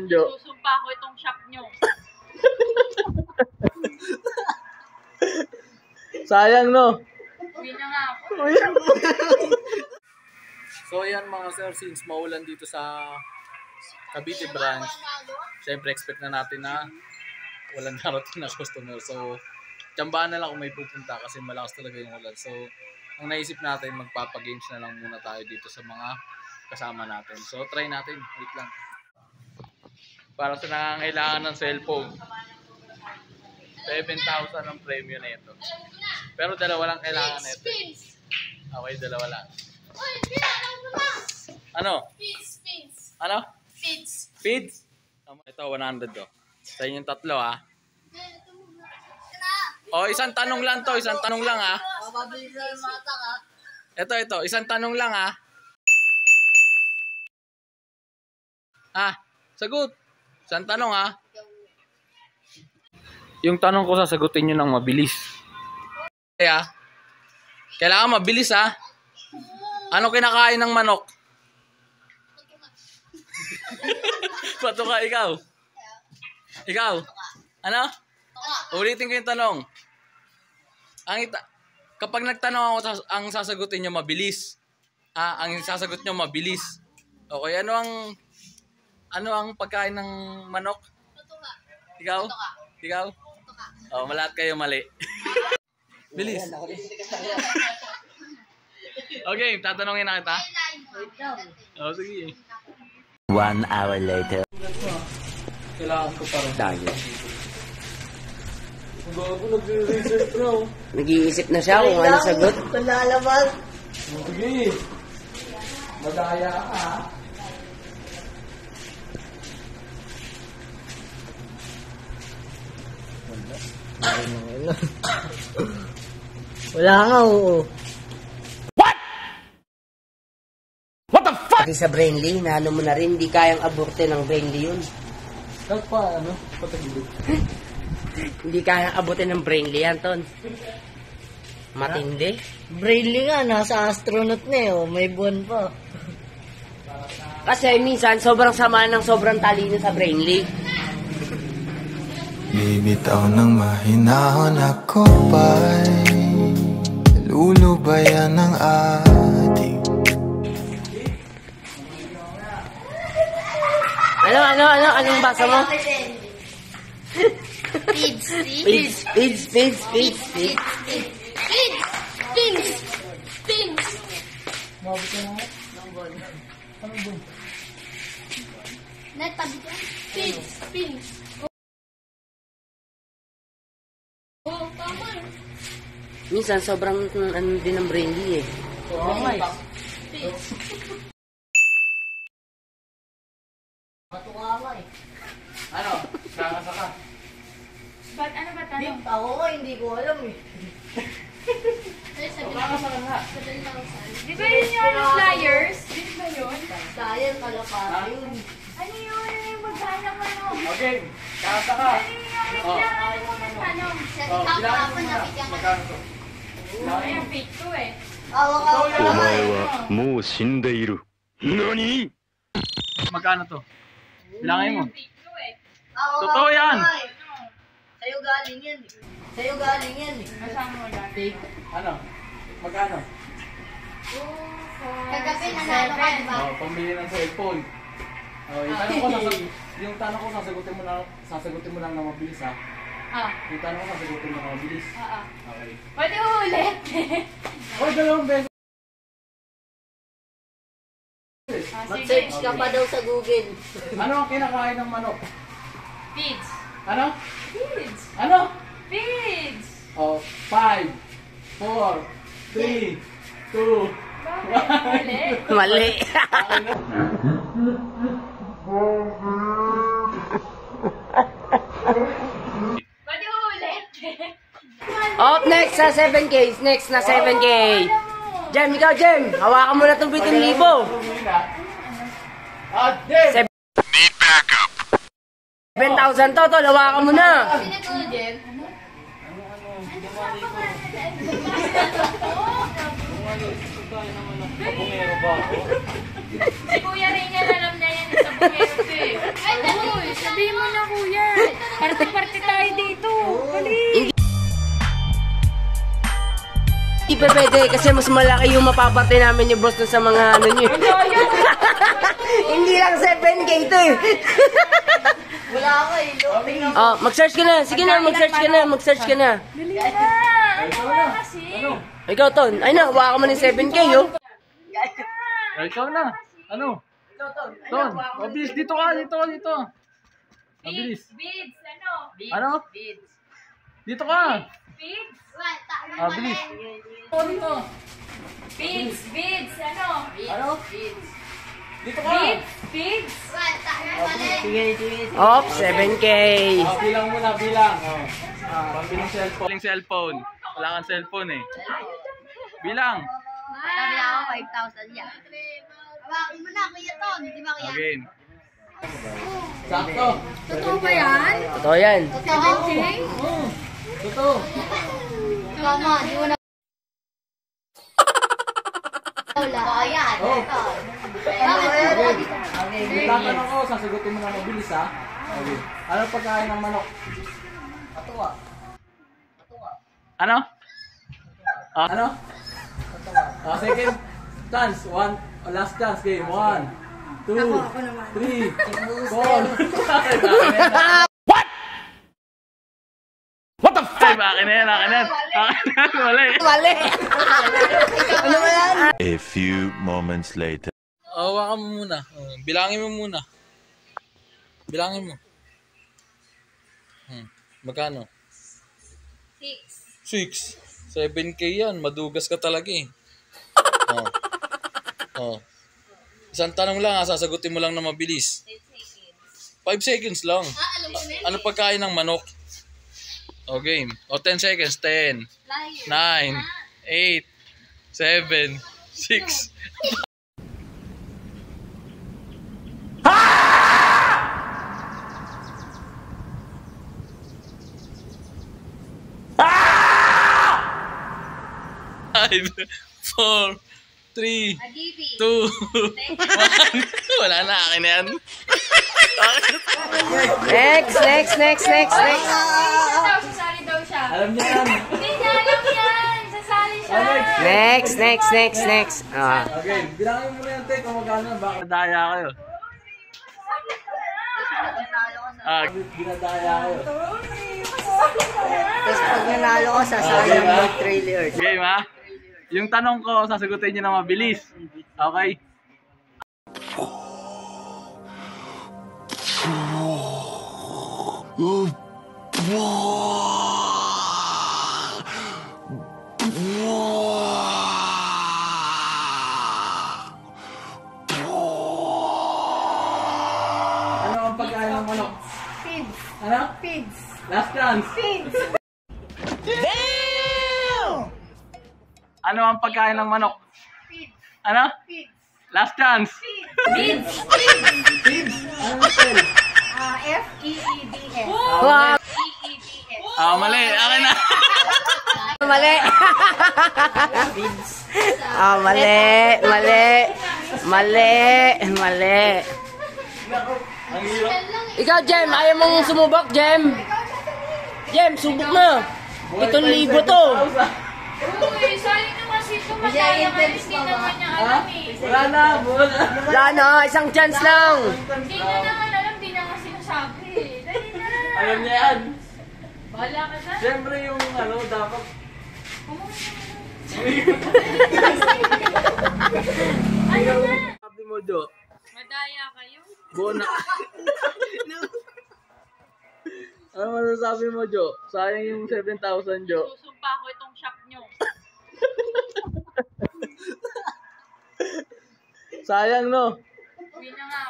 Susumpa ko itong shop nyo. Sayang, no? Uwi na nga ako. So yan mga sir, since maulan dito sa Cavite branch, syempre expect na natin na walang darating na customer. So tiyambaan na lang kung may pupunta kasi malakas talaga yung ulan. So ang naisip natin, magpapagames na lang muna tayo dito sa mga kasama natin. So try natin, wait lang. Para sa nangangailangan ng cellphone, 7,000 ang premyo na ito. Pero dalawa lang kailangan nito. Okay, dalawa lang. Ano? Feeds. Ano? Feeds. Feeds? Ito, 100 to. Sa inyong tatlo, ha? O, isang tanong lang to. Isang tanong lang, ha? Ito. Isang tanong lang, ha? Sagot. Isang tanong, ha? Yung tanong ko, sasagutin nyo ng mabilis. Kaya, kailangan mabilis, ha? Ano kinakain ng manok? Patuka, ikaw. Ikaw? Ano? Ulitin ko yung tanong. Kapag nagtanong ako, ang sasagutin nyo mabilis. Ang sasagot nyo mabilis. Okay, ano ang pagkain ng manok? Ikaw? Ikaw? Oh, lahat kayo mali. Bilis. Okay, tatanungin na kita. Oh, sige. 1 hour later. Kailangan ko parang Tayo. Bago nag-research, bro. Nag-iisip na siya kung ano sagot. Palalaman. Sige. Madaya ka, ha? Wala nga, oo. Pati sa Brainly, nalo mo na rin, di kayang aborte ng Brainly yun. Patagilid. Hindi kayang aborte ng Brainly yan, Ton. Matindi. Braille nga, nasa astronaut na eh, oh. May buwan pa. Kasi minsan, sobrang sama ng sobrang talino sa Brainly. Bibitaw ng mahinahon ako ba'y lulubayan ng ating Anong basa mo? Feeds. Feeds. Oh, tama. Minsan, sobrang ano din ng Brainly eh. Matukawa eh. Ano? Kakasaka. Ba't ano ba tanong? Ako nga, hindi ko alam eh. Kakasaka nga. Di ba yun yung flyers? Di ba yun? Sayang, kalapata yun. Ano yun? Ano yung magkano mo? Okay. Kakasaka. Ano yung kailangan mo magtanong? Kailangan mo na. Magkano to? Ayan, fake to eh. Awak ako. お前はもう死んでいる。何？ Magkano to? Bilangin mo. Fake to eh. Totoo yan. Sa'yo galing yan eh. Sa'yo galing yan eh. Masama mo lang. Ano? Magkano? Kagabi nanalo ka, di ba? Oh, pambili ng cellphone. Oh, yung tanong ko sasagutin mo lang na mabilis, ha? Yung tanong ko sasagutin mo na mabilis. Okay. Pwede ulit. Oh, dalawang beses. Mag-search ka pa daw sa Google. Ano ang kinakain ng manok? Feeds. Ano? Feeds. Ano? Feeds. Oh, 5, 4, 3, 2, Bakit? Ulit. Mali. Pwede ulit. Up next sa 7K. Next na 7K. Jem, ikaw Jem. Hawakan mo na itong 7,000. Need backup. 7,000 to, hawakan mo na. Sino to, Jen? Si Kuya Rainier, alam na yan. Sa bungero ko eh. Ay, pa pwede kasi mas malaki yung mapaparte namin ni boss dun sa mga ano nyo. Hindi lang 7K to eh. Wala ako eh. Loading. Oh, mag-search ka na. Sige na, mag-search ka na. Mag-search ka na. Dali na. Ano ba kasi? Ikaw, Ton. Ay na, hawakan mo ng 7K, oh. Ikaw na. Ano? Ton, mabilis. Dito ka. Mabilis. Bids, ano? Ano? Dito ka. Bids? Mabilis. Dito. Bids, ano? Ano? Dito ka. Bids? Op, 7K. Bilang muna, bilang. Pambilang cellphone. Bilang cellphone. Wala kang cellphone eh. Bilang. Sabi na ako 5,000 yan. Hawakin mo na, Kuya Ton. Di ba Kuya? Game. Sakto. Totoo ba yan? Totoo yan. 7K? Totoo. Mama, di mo na. Wala. Oo, yan. Oh. Bakit? Tatanong ko, sasagutin mo na mabilis ha. Okay. Ano pagkain ng manok? Katuwa. Ano? Ano? Second chance. Last chance game. 1, 2, 3, 4. What the fuck? Akin na yan. Mali. Ano ba yan? A few moments later. Hawakan mo muna. Bilangin mo muna. Bilangin mo. Magkano? 6. 7K yan. Madugas ka talaga eh. Isang tanong lang ha. Sasagutin mo lang na mabilis. 5 seconds lang. Ano pagkain ng manok? O game. O 10 seconds. 10, 9, 8, 7, 6. Five, 4, 3, 2, 1. Wala na, akin na yan. Next. Sasali daw siya. Alam niya yan. Hindi niya alam yan. Sasali siya. Next. Ah. Okay, bilangin mo na yan, te, kung magkano. Baka daya kayo. Ginadaya kayo. Tapos pag nanalo ko, sasayang mo trailer. Game ha? Yung tanong ko, sasagutin niyo na mabilis. Okay? Ano ang pagkain ng manok? Pids. Ano? Pids. Last chance. Pids. Ano ang pagkain ng manok? Ano? Pids. Last chance. Pids. Pids. Ano ang spell? F-E-E-D-S. Wow! E-E-D-S. Mali. Akin na. Mali! Mali! Ang hirap. Ikaw, Jem, ayaw mong sumubok, Jem? Jem, subok na! 7,000 to! Uy, sayang naman si ito. Madaya ka rin din naman niya alam eh. Wala na. Wala na, isang chance lang! Hindi niya naman alam, di na nga sinasabi eh. Dali na. Alam niya yan. Bahala ka na. Siyempre yung ano, dapat. Ano na? Sabi mo, Jo. Madaya kayo. Bona. Ano masasabi mo, Jo? Sayang yung 7,000, Jo. Susumpa ko itong shop nyo. Sayang, no? Hindi na nga.